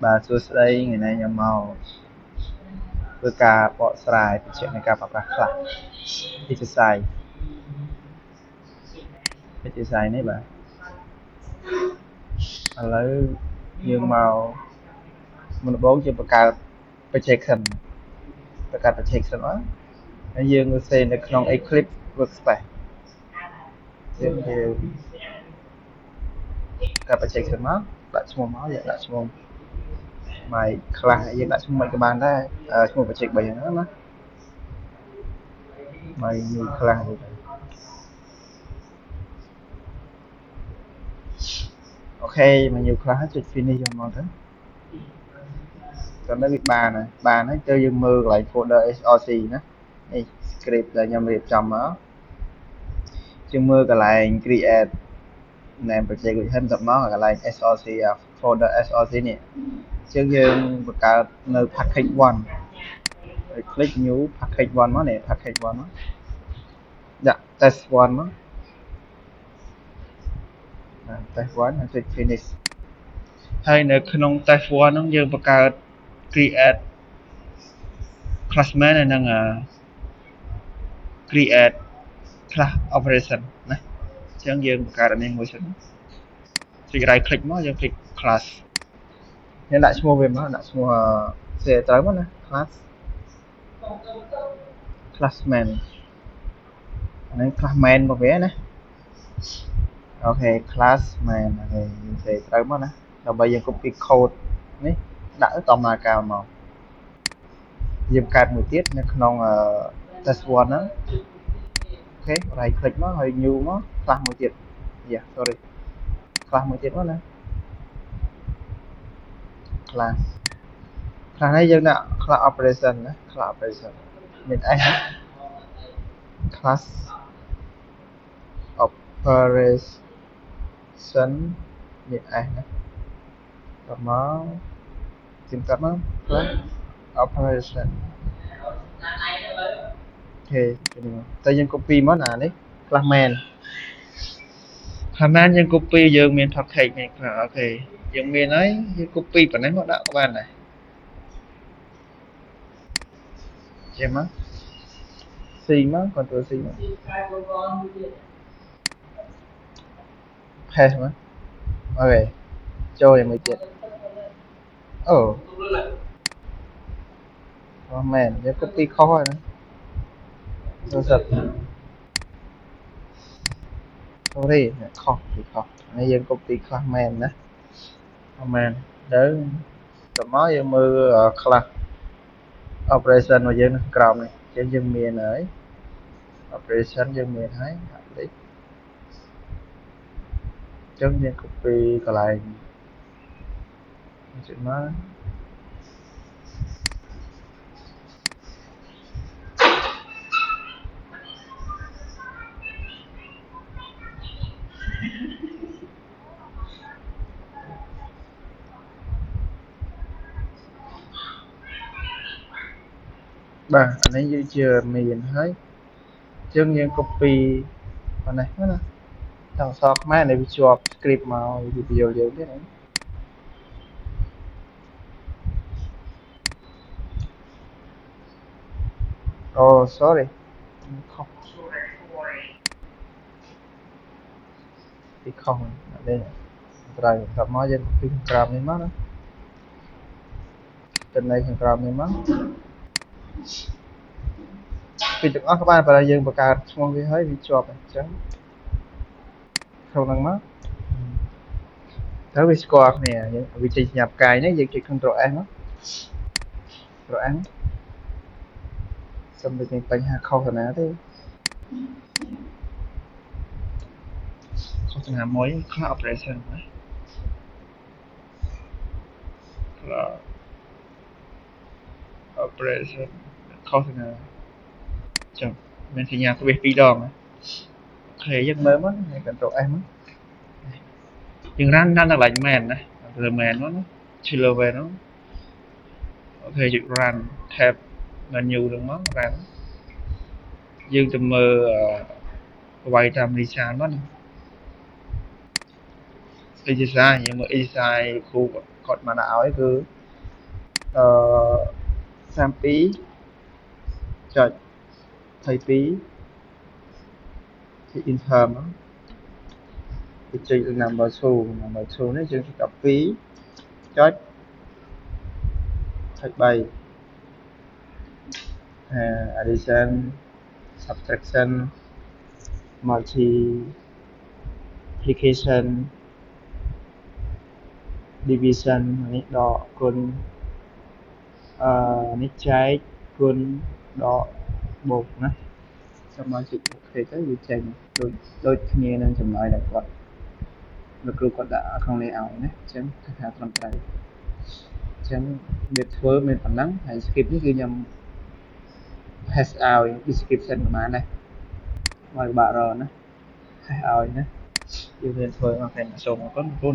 Bà xưa đây ngày nay nhà màu với cả bọ xài thì chuyện này cả bà khá ít xài này bà lấy dương màu một bốn cho bà cả projection bà cả projection đó dương người xem được trong Eclipse Workspace dương thì cả projection đó đặt semua máu vậy đặt semua mày class dương đặt semua mày các bạn đây semua project bây giờ nó mày như class vậy ok mà nhiều class hết finish cho mọi thứ còn đến việc bà nó chơi dương mưa lại folder SOC nữa đây script là nhằm việc trong đó dương mưa cái lại create name project của hình tập nó cái lại SOC folder SOC nè chương dương một cái nơi package one click new package one nó này package one nó dạ test one nó test one là finish hay nữaក្នុង test one ហ្នឹងយើងបង្កើត create classman និង create class operation ណាអញ្ចឹងយើងបង្កើតអានេះមួយសិន right click មកយើង click class យើងដាក់ឈ្មោះវាមកដាក់ឈ្មោះត្រូវមកណា classman អានេះ classman របស់វាណាអូខេ classman អូខេយើងត្រូវមកណាដើម្បីយើង copy code នេះដាក់ទៅដំណើរការមកយើងកើតមួយទៀតនៅក្នុង test one ហ្នឹងអូខេ right click មកហើយ new មក class មួយទៀត sorry class មួយទៀតមកណា class នេះយើងដាក់ class operation ណា class operation មាន s class operation មាន s ណាតមកជិះកាត់មក class operation អូខេតែយើង copy មកណានេះ class man យើង copy យើងមាន package នេះអូខេយើងមានហើយយើង copy ប៉ុណ្ណេះមកដាក់ក៏បានដែរចេះមក C មក Ctrl C មក paste មកអូខេចូលយ៉ាងមួយទៀតអូមែនយើង copy ខុសហើយណាចូលសិត sorry ខុសហើយយើង copy ខ្លះមែនណាមែនទៅមកយើងមើល class operation របស់យើងក្រោមនេះអញ្ចឹងយើងមានហើយ operation យើងមានហើយអញ្ចឹងយើង copy កន្លែងជិះមកបាទអានេះយើងជាមានហើយអញ្ចឹងយើង copy ប៉ុណ្ណេះណាតោះអក្សរខ្មែរនេះវាជាប់ script មកវាពយល់យើងទៀតអូ sorry ខុសពីខុសនេះត្រូវកลับមកយើង copy ខាងក្រោមនេះមកណាទៅនៅខាងក្រោមនេះមកពីទាំងអស់ក៏បានបើយើងបង្កើតឈ្មោះវាហើយវាជាប់អញ្ចឹងក្នុងហ្នឹងមកទៅវាស្គាល់គ្នាយើងវាចេញសញ្ញាផ្កាយនេះយើងចុច Ctrl S មក Ctrl S សុំតែបញ្ហាខុសទៅណាទេខុសទៅណាមួយ class operation ណា class operation ខុសទៅណាចាំមានសញ្ញាស្វេស2ដងណាអូខេយើងមើលមក Ctrl S មកយើងរានដល់កន្លែងមែនណាលើមែនមកណាឈឺលើមែនហ្នឹងអូខេចុច run tab menu ហ្នឹងមក run យើងទៅមើលប្រវាយតាមលីសានមកណា exercise យើងមើល exercise គ្រូ គាត់មកដាក់ឲ្យគឺ32.22 ជា interim វាចេញ number 2 នេះយើង12.23 addition subtraction multiplication division នេះដកគុណនេះចែកគុណដកបូកណាចាំមកចុច OK ទៅវាចេញដូចគ្នានឹងចម្លើយដែលគាត់លោកគ្រូគាត់ដាក់ក្នុងនេះឲ្យណាអញ្ចឹងគឺថាត្រឹមត្រូវអញ្ចឹងវាធ្វើមានប៉ុណ្ណឹងហើយ script នេះគឺខ្ញុំ paste ឲ្យ description ប្រហែលណាមកបាក់រណា paste ឲ្យណាយើងរៀនធ្វើអូខេសូមអរគុណអរគុណ